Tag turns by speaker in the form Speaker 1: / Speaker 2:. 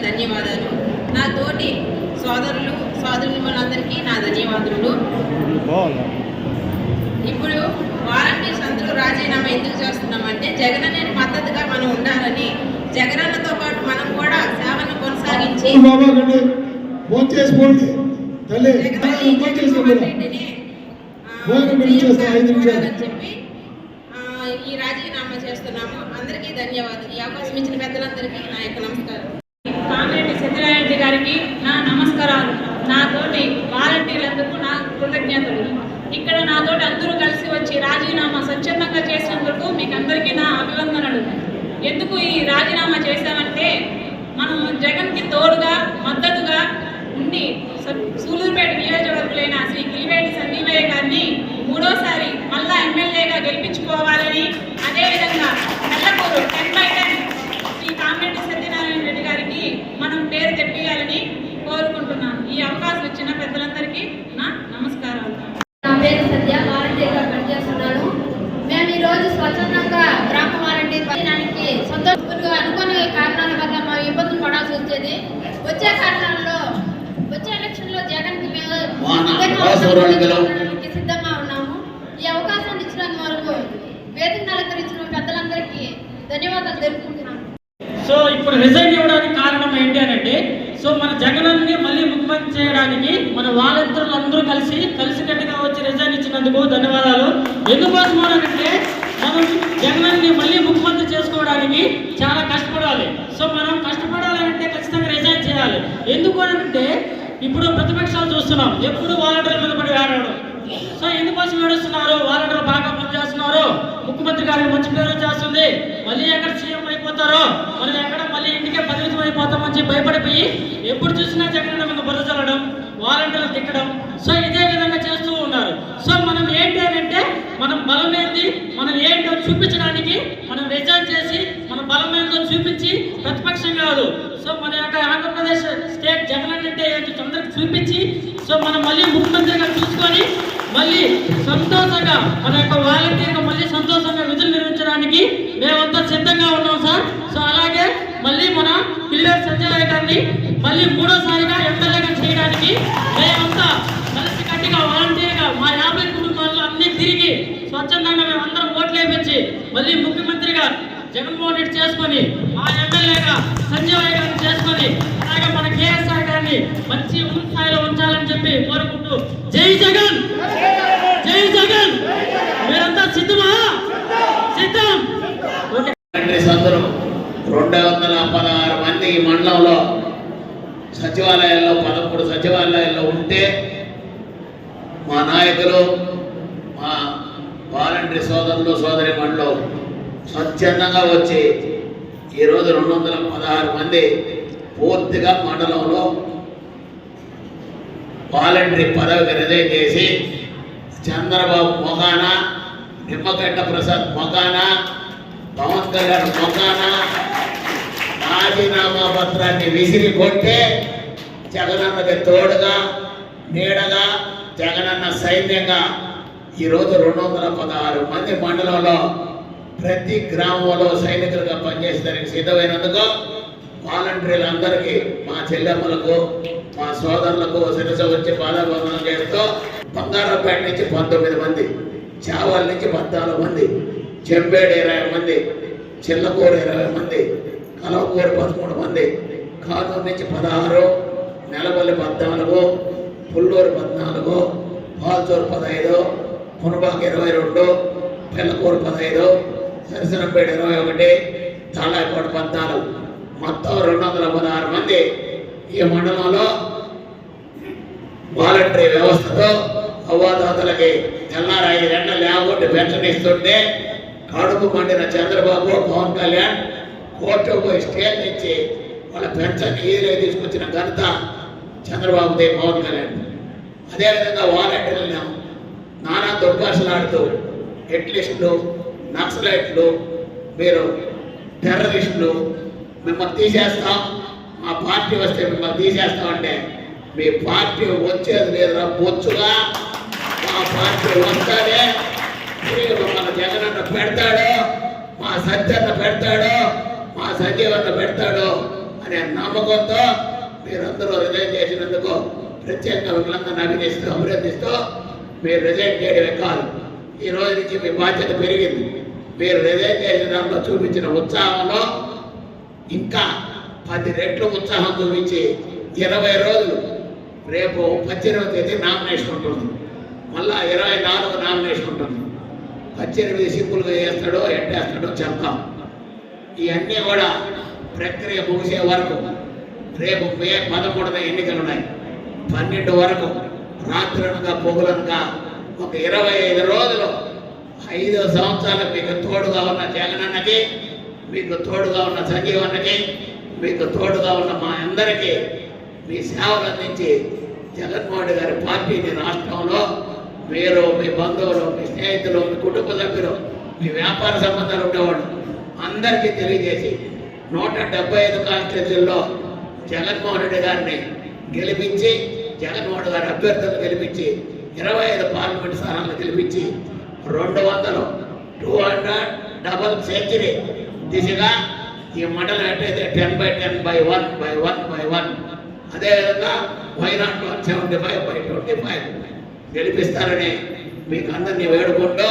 Speaker 1: ధన్యవాదాలు. నా తోటి సోదరులందరికీ నా ధన్యవాదాలు. ఇప్పుడు వాలంటీర్స్ అందరూ రాజీనామా ఎందుకు చేస్తున్నామంటే జగన్ మద్దతుగా మనం ఉండాలని, జగనన్నతో పాటు మనం కూడా సేవను కొనసాగించి చెప్పి ఈ రాజీనామా చేస్తున్నాము. అందరికీ ధన్యవాదాలు. ఈ అవకాశం ఇచ్చిన పెద్దలందరికీ నా యొక్క నమస్కారం.
Speaker 2: కామిరెడ్డి సత్యనారాయణ గారికి నా నమస్కారాలు. నాతోటి వాలంటీర్లందుకు నా కృతజ్ఞతలు. ఇక్కడ నాతోటి అందరూ కలిసి వచ్చి రాజీనామా స్వచ్ఛందంగా చేసినందుకు మీకు అందరికీ నా అభివందనలు. ఎందుకు ఈ రాజీనామా చేశామంటే మనం జగన్కి తోడుగా మద్దతుగా ఉండి సూలూరుపేట నియోజకవర్గులైన శ్రీ కిలివేటి సంజీవయ్య గారిని మూడోసారి మళ్ళా ఎమ్మెల్యేగా గెలిపించుకోవాలని, అదేవిధంగా నెల్లకూరు 10/10 శ్రీ కామిరెడ్డి సత్యనారాయణ రెడ్డి గారికి మనం పేరు తెప్పియాలని కోరుకుంటున్నాను. ఈ అవకాశం ఇచ్చిన పెద్దలందరికీ నా నమస్కారాలు.
Speaker 3: నా పేరు సత్య, వాలంటీర్గా పనిచేస్తున్నాను. మేము ఈరోజు స్వచ్ఛందంగా గ్రామ వాలంటీర్ పనిచేయడానికి సంతోషంగా అనుకునే కారణాల వల్ల మా ఇబ్బందులు పడాల్సి వచ్చేది. వచ్చే కారణాల్లో వచ్చే ఎలక్షన్లో జగన్కి మేము సిద్ధంగా ఉన్నాము. ఈ అవకాశాన్ని ఇచ్చినందుకు వరకు వేదికను అలంకరించిన పెద్దలందరికీ ధన్యవాదాలు తెలుపుకుంటున్నాను.
Speaker 4: సో ఇప్పుడు రిజైన్ ఇవ్వడానికి కారణం ఏంటి అనంటే, సో మన జగనన్ని మళ్ళీ ముఖ్యమంత్రి చేయడానికి మన వాలంటీర్లు అందరూ కలిసికట్టుగా వచ్చి రిజైన్ ఇచ్చినందుకు ధన్యవాదాలు. ఎందుకోసం అంటే మనం జగనన్ని మళ్ళీ ముఖ్యమంత్రి చేసుకోవడానికి చాలా కష్టపడాలి. సో మనం కష్టపడాలంటే ఖచ్చితంగా రిజైన్ చేయాలి. ఎందుకు అంటే ఇప్పుడు ప్రతిపక్షాలు చూస్తున్నాం, ఎప్పుడు వాలంటీర్ల మీద పడి ఆడడం. సో ఎందుకోసం ఏడుస్తున్నారు? వాలంటీర్లు బాగా పనిచేస్తున్నారు, ముఖ్యమంత్రి గారికి మంచి పేరు వచ్చేస్తుంది, మళ్ళీ ఎక్కడ సీఎం అయిపోతారో, మళ్ళీ ఎక్కడ మళ్ళీ ఇంటికే పరిమితం అయిపోతామని చెప్పి భయపడిపోయి ఎప్పుడు చూసినా జగన్ మీద బుర్ర చల్లడం, వాలంటీర్లు తిట్టడం, సో ఇదే విధంగా చేస్తూ ఉన్నారు. సో మనం ఏంటి అని అంటే మనం బలం ఏంటి, మనం ఏంటో చూపించడానికి మనం రిజైన్ చేసి మన బలం ఏంటో చూపించి ప్రతిపక్షం కాదు, సో మన యొక్క ఆంధ్రప్రదేశ్ స్టేట్ జగన్ అంటే ఏంటో అందరికి చూపించి, సో మనం మళ్ళీ ముఖ్యమంత్రిగా చూసుకొని మళ్ళీ సంతోషంగా మన యొక్క వాలంటీర్గా మళ్ళీ సంతోషంగా విధులు నిర్వహించడానికి మేమంతా సిద్ధంగా ఉన్నాం సార్. సో అలాగే మళ్ళీ మన కిలివేటి సంజయ్ గారిని మళ్ళీ మూడోసారిగా ఎమ్మెల్యేగా చేయడానికి మేమంతా కలిసికట్టుగా వాలంటీర్గా మా 50 కుటుంబాల్లో అన్ని తిరిగి స్వచ్ఛందంగా మేమందరం ఓట్లు వేయించి మళ్ళీ ముఖ్యమంత్రిగా జగన్మోహన్ రెడ్డి చేసుకొని ఆ ఎమ్మెల్యేగా సంజయ్ గారిని చేసుకొని అలాగే మన కేఎస్ఆర్ గారిని మంచి స్థాయిలో ఉంచాలని చెప్పి కోరుకుంటూ జై జగన్, జై జగన్. మీరంతా సిద్ధమా? సిద్ధం.
Speaker 5: 216 మంది ఈ మండలంలో సచివాలయాల్లో 13 సచివాలయాల్లో ఉంటే మా నాయకులు, మా వాలంటరీ సోదరులు సోదరిమణులు స్వచ్ఛందంగా వచ్చి ఈరోజు 216 మంది పూర్తిగా మండలంలో వాలంటరీ పదవికి రిజైన్ చేసి చంద్రబాబు మొగాన, నిమ్మగడ్డ ప్రసాద్ మొగాన, పవన్ కళ్యాణ్ మొగాన రాజీనామా పత్రాన్ని విసిరి కొట్టే జగనన్నకి తోడుగా నీడగా జగనన్న సైన్యంగా ఈరోజు 216 మంది మండలంలో ప్రతి గ్రామంలో సైనికులుగా పనిచేసేదానికి సిద్ధమైనందుకు వాలంటీర్లందరికీ, మా చెల్లెమ్మలకు, మా సోదరులకు శిరస వచ్చి పాదాబంధనం చేస్తూ బంగారంపేట నుంచి 19 మంది, చావల నుంచి 14 మంది, చెంబేడు 20 మంది, చిల్లకూరు 20 మంది, కలవకూరు 13 మంది, కానూరు నుంచి 16, నెలపల్లి 14, పుల్లూరు 14, పాల్చూరు 15, మునబాకు 22, పిల్లకూరు 15, సరిసనంపేట 21, తాళాయకోట 14, మొత్తం 216 మంది ఈ మండలంలో వాలంటరీ వ్యవస్థతో అవ్వాతాతలకి తెల్లారి 5 గంటలు లేకపోతే పెన్షన్ ఇస్తుంటే కడుపు మండిన చంద్రబాబు, పవన్ కళ్యాణ్ కోర్టు పోయి స్టేజ్ ఇచ్చి వాళ్ళ పెన్షన్ ఈజీగా తీసుకొచ్చిన ఘనత చంద్రబాబుదే, పవన్ కళ్యాణ్. అదేవిధంగా వాలంటీర్లను నానా దుర్భాషలాడుతూ ఎట్లిస్టులు, నక్సలైట్లు, మీరు టెర్రరిస్టులు, మిమ్మల్ని తీసేస్తాం, మా పార్టీ వస్తే మిమ్మల్ని తీసేస్తామంటే మీ పార్టీ వచ్చేది లేదురా బొచ్చుగా. మా పార్టీ వస్తాడే మన జగనన్న పెడతాడు, మా సత్యన్న పెడతాడు, మా సంజీవన్న పెడతాడు అనే నమ్మకంతో మీరందరూ రిజైన్ చేసినందుకు ప్రత్యేకంగా మిమ్మల్ని అభినందిస్తూ మీరు రిజైన్ చేయడమే కాదు, ఈ రోజు నుంచి మీ బాధ్యత పెరిగింది. మీరు రిజైన్ చేసిన దాంట్లో చూపించిన ఉత్సాహంలో ఇంకా 10 రెట్లు ఉత్సాహం చూపించి 20 రోజులు, రేపు 18వ తేదీ నామినేషన్ ఉంటుంది, మళ్ళా 24 నామినేషన్ ఉంటుంది. 18 సింపుల్గా చేస్తాడో ఎట్టేస్తాడో చెప్తాం. ఇవన్నీ కూడా ప్రక్రియ ముగిసే వరకు, రేపు మే 13న ఎన్నికలు ఉన్నాయి, 12 వరకు రాత్రులనగా పొగులనగా ఒక 25 రోజులు 5 సంవత్సరాలు మీకు తోడుగా ఉన్న జగనన్నకి, మీకు తోడుగా ఉన్న సంజీవన్నకి, మీకు తోడుగా ఉన్న మా అందరికీ మీ సేవలు అందించి జగన్మోహన్ రెడ్డి గారి పార్టీని రాష్ట్రంలో మీరు, మీ బంధువులు, మీ స్నేహితులు, మీ కుటుంబ సభ్యులు, మీ వ్యాపార సంబంధాలు ఉండేవాళ్ళు అందరికీ తెలియజేసి 175 కాన్స్టిట్యూన్సీల్లో జగన్మోహన్ రెడ్డి గారిని గెలిపించి, జగన్మోహన్ గారి అభ్యర్థులను గెలిపించి 25 పార్లమెంట్ స్థానాలను గెలిపించి 200 డబల్ సెంచరీ దిశగా ఈ మండలం ఎట్టయితే 10/10/1/1/1 అదేవిధంగా వైనాట్ 175/25 గెలిపిస్తారని మీకు అందరినీ వేడుకుంటూ